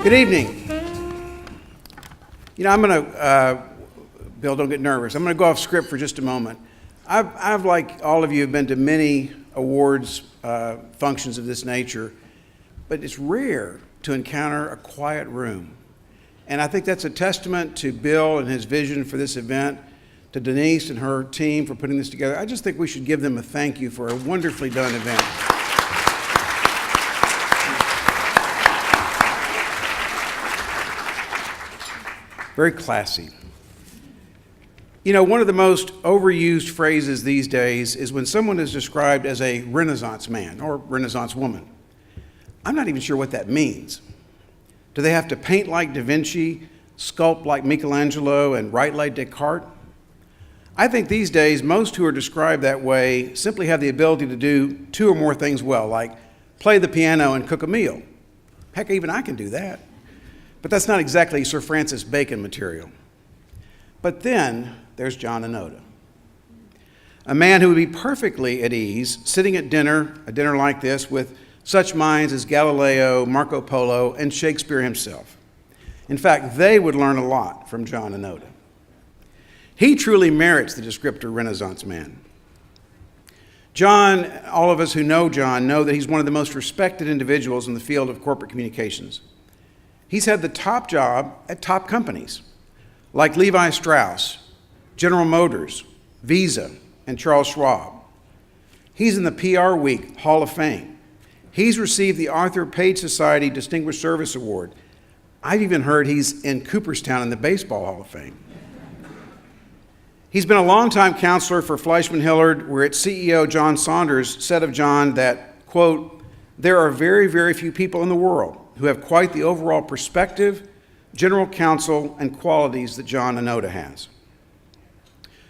Good evening. You know, I'm going to, Bill, don't get nervous. I'm going to go off script for just a moment. I've, like all of you, have been to many awards functions of this nature, but it's rare to encounter a quiet room. And I think that's a testament to Bill and his vision for this event, to Denise and her team for putting this together. I just think we should give them a thank you for a wonderfully done event. Very classy. You know, one of the most overused phrases these days is when someone is described as a Renaissance man or Renaissance woman. I'm not even sure what that means. Do they have to paint like Da Vinci, sculpt like Michelangelo, and write like Descartes? I think these days most who are described that way simply have the ability to do two or more things well, like play the piano and cook a meal. Heck, even I can do that. But that's not exactly Sir Francis Bacon material. But then there's John Onoda, a man who would be perfectly at ease sitting at dinner, a dinner like this, with such minds as Galileo, Marco Polo, and Shakespeare himself. In fact, they would learn a lot from John Onoda. He truly merits the descriptor Renaissance man. John, all of us who know John know that he's one of the most respected individuals in the field of corporate communications. He's had the top job at top companies like Levi Strauss, General Motors, Visa, and Charles Schwab. He's in the PR Week Hall of Fame. He's received the Arthur Page Society Distinguished Service Award. I've even heard he's in Cooperstown in the Baseball Hall of Fame. He's been a longtime counselor for Fleishman Hillard, where its CEO John Saunders said of John that, quote, "There are very, very few people in the world who have quite the overall perspective, general counsel, and qualities that John Onoda has."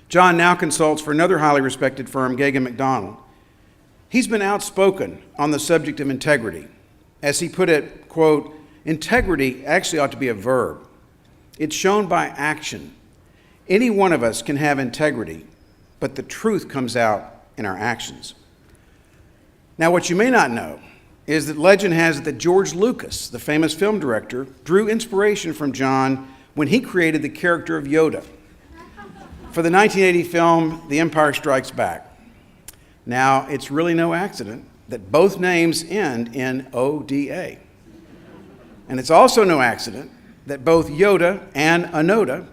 John now consults for another highly respected firm, Gagan McDonald. He's been outspoken on the subject of integrity. As he put it, quote, "Integrity actually ought to be a verb. It's shown by action. Any one of us can have integrity, but the truth comes out in our actions." Now, what you may not know is that legend has it that George Lucas, the famous film director, drew inspiration from John when he created the character of Yoda for the 1980 film The Empire Strikes Back. Now, it's really no accident that both names end in O-D-A. And it's also no accident that both Yoda and Onoda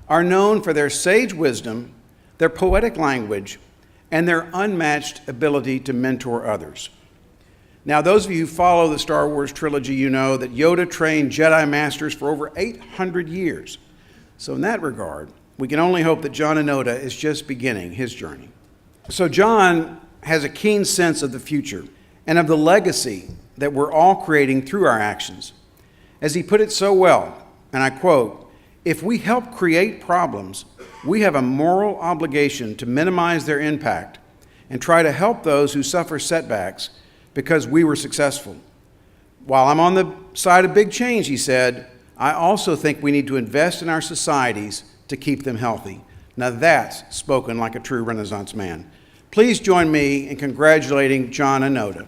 are known for their sage wisdom, their poetic language, and their unmatched ability to mentor others. Now, those of you who follow the Star Wars trilogy, you know that Yoda trained Jedi Masters for over 800 years. So in that regard, we can only hope that John Onoda is just beginning his journey. So John has a keen sense of the future and of the legacy that we're all creating through our actions. As he put it so well, and I quote, "If we help create problems, we have a moral obligation to minimize their impact and try to help those who suffer setbacks because we were successful. While I'm on the side of big change," he said, "I also think we need to invest in our societies to keep them healthy." Now that's spoken like a true Renaissance man. Please join me in congratulating John Onoda.